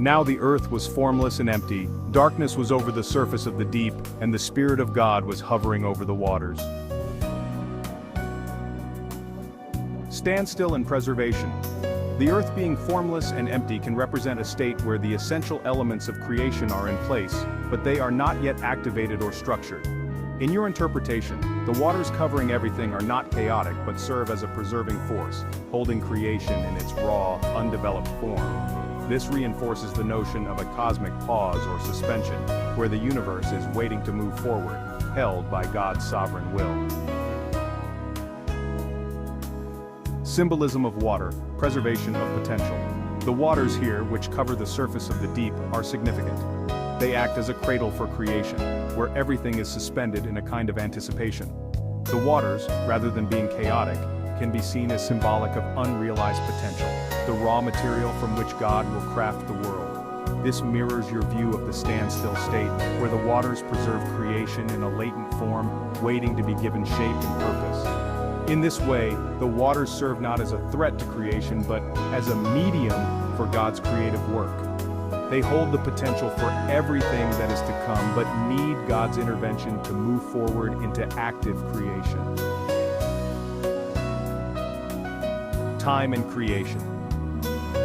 Now the earth was formless and empty, darkness was over the surface of the deep, and the Spirit of God was hovering over the waters. Standstill and preservation. The earth being formless and empty can represent a state where the essential elements of creation are in place, but they are not yet activated or structured. In your interpretation, the waters covering everything are not chaotic but serve as a preserving force, holding creation in its raw, undeveloped form. This reinforces the notion of a cosmic pause or suspension, where the universe is waiting to move forward, held by God's sovereign will. Symbolism of water, preservation of potential. The waters here, which cover the surface of the deep, are significant. They act as a cradle for creation, where everything is suspended in a kind of anticipation. The waters, rather than being chaotic, can be seen as symbolic of unrealized potential, the raw material from which God will craft the world. This mirrors your view of the standstill state, where the waters preserve creation in a latent form, waiting to be given shape and purpose. In this way, the waters serve not as a threat to creation but as a medium for God's creative work. They hold the potential for everything that is to come but need God's intervention to move forward into active creation. Time and creation.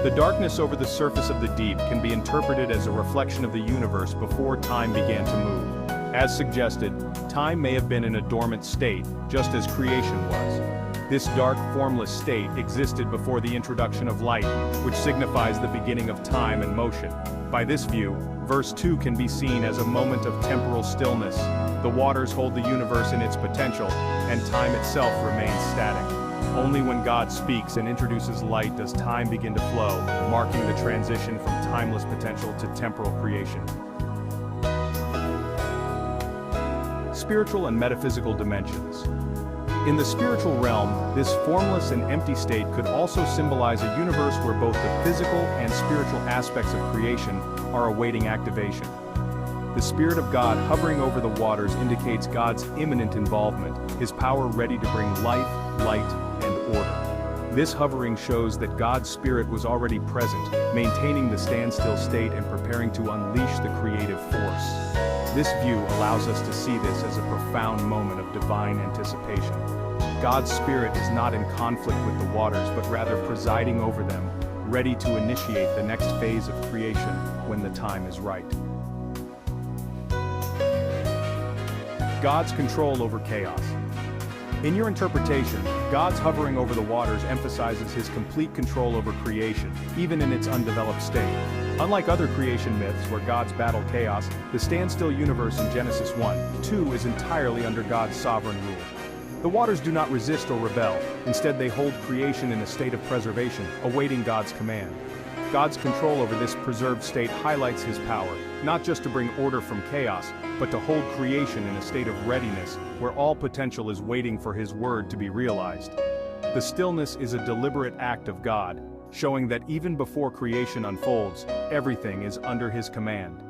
The darkness over the surface of the deep can be interpreted as a reflection of the universe before time began to move. As suggested, time may have been in a dormant state, just as creation was. This dark, formless state existed before the introduction of light, which signifies the beginning of time and motion. By this view, verse 2 can be seen as a moment of temporal stillness. The waters hold the universe in its potential, and time itself remains static. Only when God speaks and introduces light does time begin to flow, marking the transition from timeless potential to temporal creation. Spiritual and metaphysical dimensions. In the spiritual realm, this formless and empty state could also symbolize a universe where both the physical and spiritual aspects of creation are awaiting activation. The Spirit of God hovering over the waters indicates God's imminent involvement, His power ready to bring life, light, and order. This hovering shows that God's Spirit was already present, maintaining the standstill state and preparing to unleash the creative force. This view allows us to see this as a profound moment of divine anticipation. God's Spirit is not in conflict with the waters but rather presiding over them, ready to initiate the next phase of creation when the time is right. God's control over chaos. In your interpretation, God's hovering over the waters emphasizes His complete control over creation, even in its undeveloped state. Unlike other creation myths where gods battle chaos, the standstill universe in Genesis 1:2 is entirely under God's sovereign rule. The waters do not resist or rebel, instead they hold creation in a state of preservation, awaiting God's command. God's control over this preserved state highlights His power, not just to bring order from chaos, but to hold creation in a state of readiness, where all potential is waiting for His word to be realized. The stillness is a deliberate act of God, showing that even before creation unfolds, everything is under His command.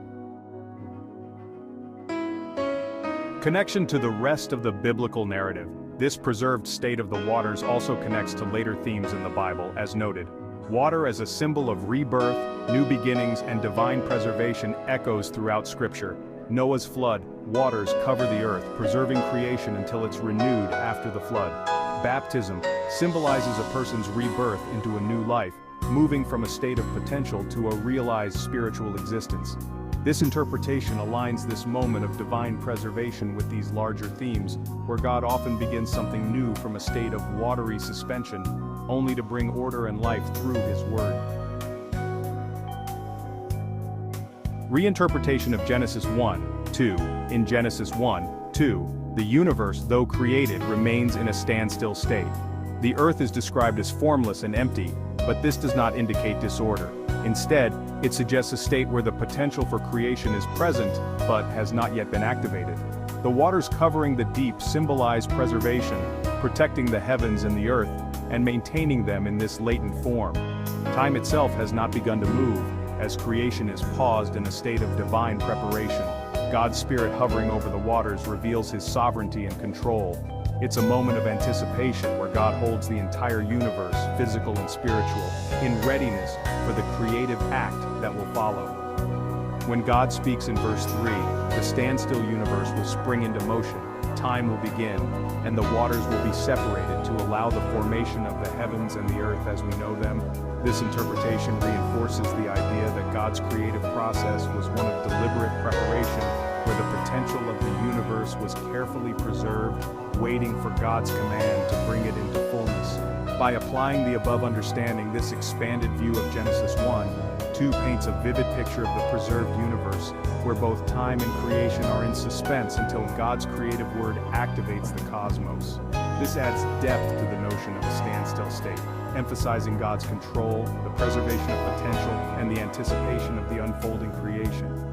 Connection to the rest of the biblical narrative. This preserved state of the waters also connects to later themes in the Bible, as noted. Water as a symbol of rebirth, new beginnings, and divine preservation echoes throughout Scripture. Noah's flood, waters cover the earth, preserving creation until it's renewed after the flood. Baptism symbolizes a person's rebirth into a new life, moving from a state of potential to a realized spiritual existence. This interpretation aligns this moment of divine preservation with these larger themes, where God often begins something new from a state of watery suspension, only to bring order and life through His word. Reinterpretation of Genesis 1:2. In Genesis 1:2, the universe, though created, remains in a standstill state. The earth is described as formless and empty, but this does not indicate disorder. Instead, it suggests a state where the potential for creation is present, but has not yet been activated. The waters covering the deep symbolize preservation, protecting the heavens and the earth, and maintaining them in this latent form. Time itself has not begun to move, as creation is paused in a state of divine preparation. God's Spirit hovering over the waters reveals His sovereignty and control, It's a moment of anticipation where God holds the entire universe, physical and spiritual, in readiness for the creative act that will follow. When God speaks in verse 3, the standstill universe will spring into motion, time will begin, and the waters will be separated to allow the formation of the heavens and the earth as we know them. This interpretation reinforces the idea that God's creative process was one of deliberate preparation, where the potential of the universe was carefully preserved, waiting for God's command to bring it into fullness. By applying the above understanding, this expanded view of Genesis 1:2 paints a vivid picture of the preserved universe, where both time and creation are in suspense until God's creative word activates the cosmos. This adds depth to the notion of a standstill state, emphasizing God's control, the preservation of potential, and the anticipation of the unfolding creation.